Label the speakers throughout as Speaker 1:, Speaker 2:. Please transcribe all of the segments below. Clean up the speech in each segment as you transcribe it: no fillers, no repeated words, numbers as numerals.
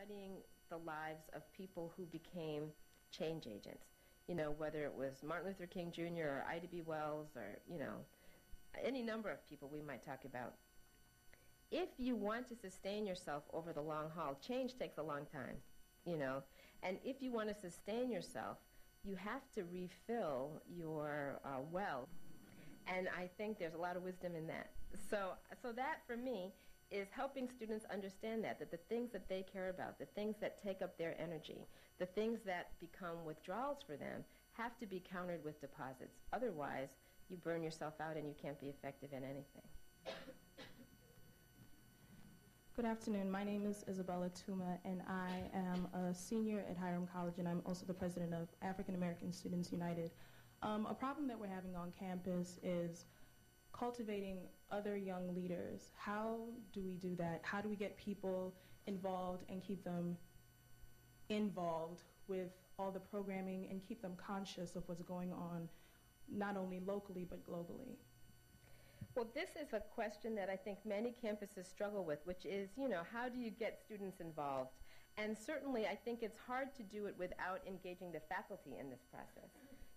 Speaker 1: studying the lives of people who became change agents. You know, whether it was Martin Luther King Jr. or Ida B. Wells or, you know, any number of people we might talk about. If you want to sustain yourself over the long haul, change takes a long time, you know. And if you want to sustain yourself, you have to refill your well. And I think there's a lot of wisdom in that. So that, for me, is helping students understand that the things that they care about, the things that take up their energy, the things that become withdrawals for them have to be countered with deposits. Otherwise, you burn yourself out and you can't be effective in anything.
Speaker 2: Good afternoon. My name is Isabella Tuma, and I am a senior at Hiram College, and I'm also the president of African American Students United. A problem that we're having on campus is cultivating other young leaders. How do we do that? How do we get people involved and keep them involved with all the programming and keep them conscious of what's going on, not only locally but globally?
Speaker 1: Well, this is a question that I think many campuses struggle with, which is, you know, how do you get students involved? And certainly I think it's hard to do it without engaging the faculty in this process.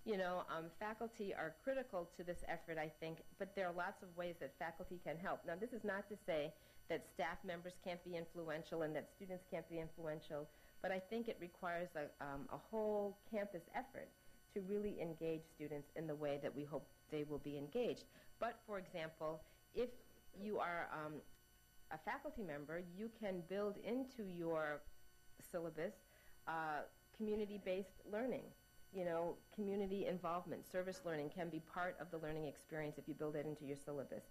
Speaker 1: You know, faculty are critical to this effort, I think, but there are lots of ways that faculty can help. Now, this is not to say that staff members can't be influential and that students can't be influential, but I think it requires a whole campus effort to really engage students in the way that we hope they will be engaged. But, for example, if you are a faculty member, you can build into your syllabus community-based learning. You know, community involvement, service learning can be part of the learning experience if you build it into your syllabus.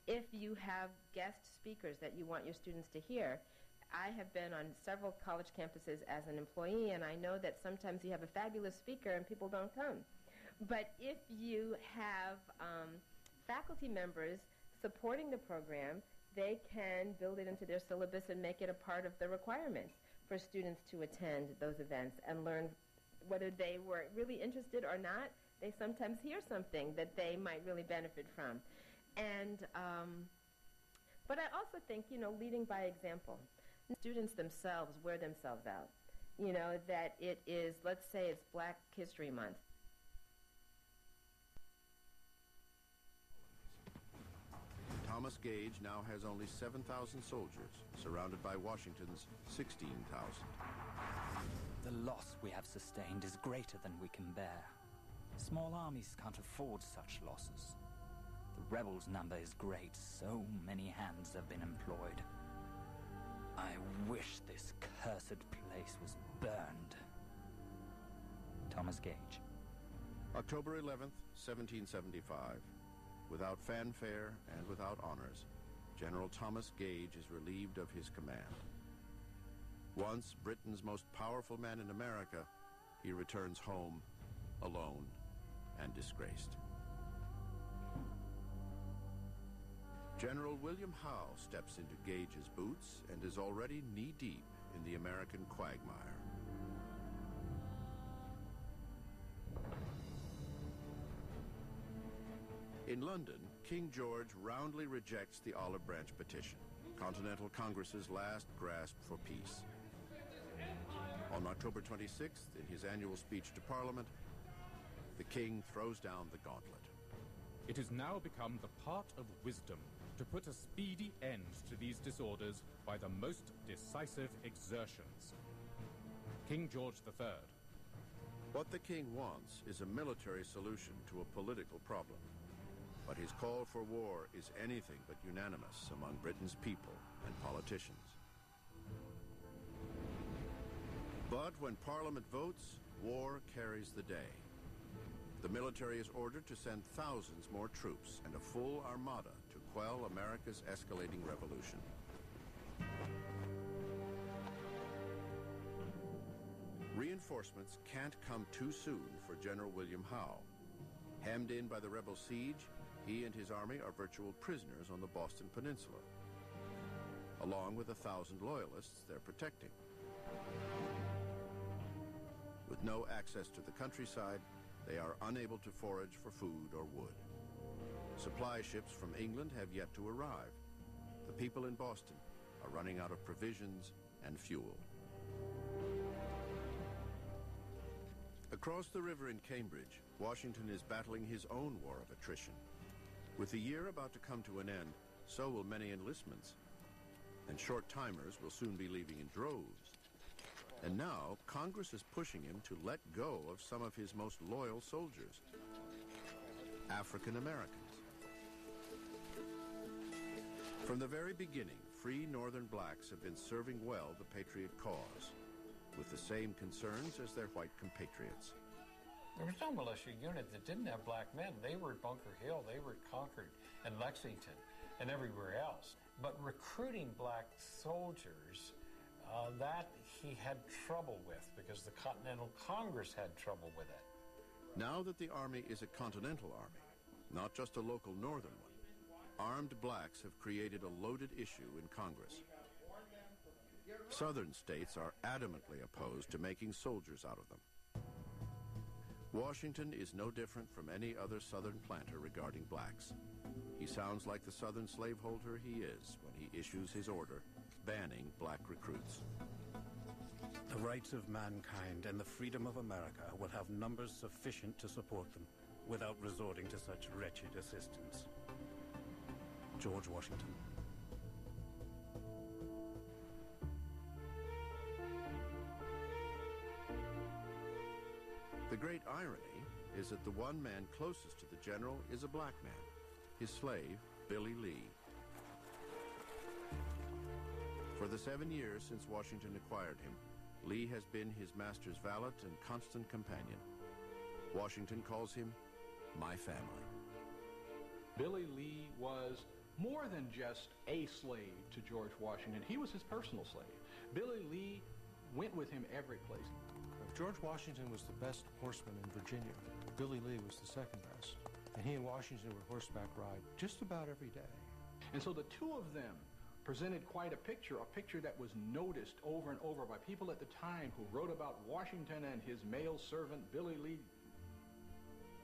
Speaker 1: If you have guest speakers that you want your students to hear, I have been on several college campuses as an employee, and I know that sometimes you have a fabulous speaker and people don't come. But if you have faculty members supporting the program, they can build it into their syllabus and make it a part of the requirements for students to attend those events and learn. Whether they were really interested or not, they sometimes hear something that they might really benefit from. And, but I also think, you know, leading by example. Students themselves wear themselves out. You know, that it is, let's say it's Black History Month.
Speaker 3: Thomas Gage now has only 7,000 soldiers, surrounded by Washington's 16,000.
Speaker 4: The loss we have sustained is greater than we can bear. Small armies can't afford such losses. The rebels' number is great. So many hands have been employed. I wish this cursed place was burned. Thomas Gage.
Speaker 3: October 11th, 1775. Without fanfare and without honors, General Thomas Gage is relieved of his command. Once Britain's most powerful man in America, he returns home alone and disgraced. General William Howe steps into Gage's boots and is already knee-deep in the American quagmire. In London, King George roundly rejects the Olive Branch Petition, Continental Congress's last grasp for peace. On October 26th, in his annual speech to Parliament, the king throws down the gauntlet.
Speaker 5: It has now become the part of wisdom to put a speedy end to these disorders by the most decisive exertions. King George III.
Speaker 3: What the king wants is a military solution to a political problem. But his call for war is anything but unanimous among Britain's people and politicians. But when Parliament votes, war carries the day. The military is ordered to send thousands more troops and a full armada to quell America's escalating revolution. Reinforcements can't come too soon for General William Howe. Hemmed in by the rebel siege, he and his army are virtual prisoners on the Boston Peninsula, along with 1,000 loyalists they're protecting. With no access to the countryside, they are unable to forage for food or wood. Supply ships from England have yet to arrive. The people in Boston are running out of provisions and fuel. Across the river in Cambridge, Washington is battling his own war of attrition. With the year about to come to an end, so will many enlistments. And short-timers will soon be leaving in droves. And now, Congress is pushing him to let go of some of his most loyal soldiers, African Americans. From the very beginning, free Northern blacks have been serving well the Patriot cause, with the same concerns as their white compatriots.
Speaker 6: There was no militia unit that didn't have black men. They were at Bunker Hill, they were at Concord and Lexington and everywhere else. But recruiting black soldiers, that he had trouble with because the Continental Congress had trouble with it.
Speaker 3: Now that the Army is a continental army, not just a local northern one, armed blacks have created a loaded issue in Congress. Southern states are adamantly opposed to making soldiers out of them. Washington is no different from any other Southern planter regarding blacks. He sounds like the Southern slaveholder he is when he issues his order banning black recruits.
Speaker 7: The rights of mankind and the freedom of America will have numbers sufficient to support them without resorting to such wretched assistance. George Washington.
Speaker 3: The great irony is that the one man closest to the general is a black man, his slave, Billy Lee. For the 7 years since Washington acquired him, Lee has been his master's valet and constant companion. Washington calls him my family.
Speaker 8: Billy Lee was more than just a slave to George Washington. He was his personal slave. Billy Lee went with him every place.
Speaker 9: George Washington was the best horseman in Virginia. Billy Lee was the second best. And he and Washington would horseback ride just about every day.
Speaker 8: And so the two of them presented quite a picture that was noticed over and over by people at the time who wrote about Washington and his male servant, Billy Lee.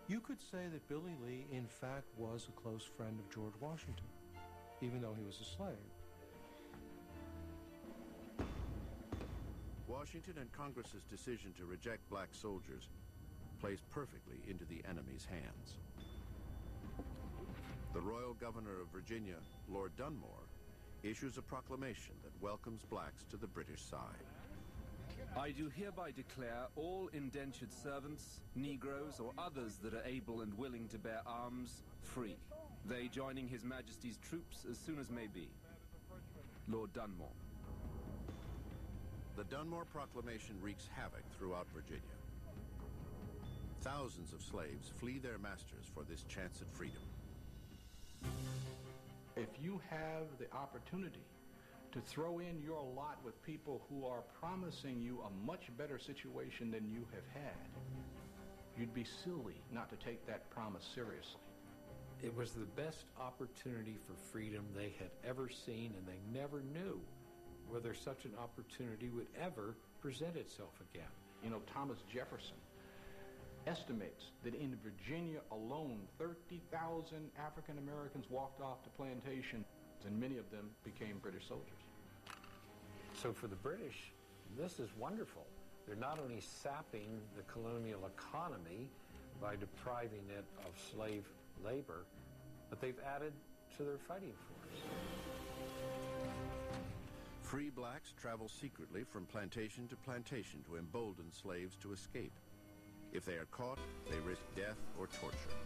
Speaker 9: You could say that Billy Lee, in fact, was a close friend of George Washington, even though he was a slave.
Speaker 3: Washington and Congress's decision to reject black soldiers plays perfectly into the enemy's hands. The Royal Governor of Virginia, Lord Dunmore, issues a proclamation that welcomes blacks to the British side.
Speaker 10: I do hereby declare all indentured servants, Negroes, or others that are able and willing to bear arms, free, they joining His Majesty's troops as soon as may be. Lord Dunmore.
Speaker 3: The Dunmore Proclamation wreaks havoc throughout Virginia. Thousands of slaves flee their masters for this chance at freedom.
Speaker 8: If you have the opportunity to throw in your lot with people who are promising you a much better situation than you have had, you'd be silly not to take that promise seriously.
Speaker 6: It was the best opportunity for freedom they had ever seen, and they never knew whether such an opportunity would ever present itself again.
Speaker 8: You know, Thomas Jefferson estimates that in Virginia alone, 30,000 African Americans walked off to plantations, and many of them became British soldiers.
Speaker 6: So for the British, this is wonderful. They're not only sapping the colonial economy by depriving it of slave labor, but they've added to their fighting force.
Speaker 3: Free blacks travel secretly from plantation to plantation to embolden slaves to escape. If they are caught, they risk death or torture.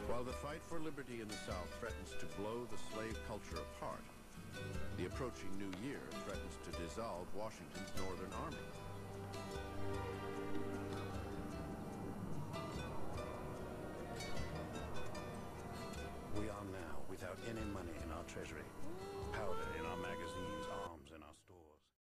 Speaker 3: While the fight for liberty in the South threatens to blow the slave culture apart, the approaching new year threatens to dissolve Washington's Northern Army.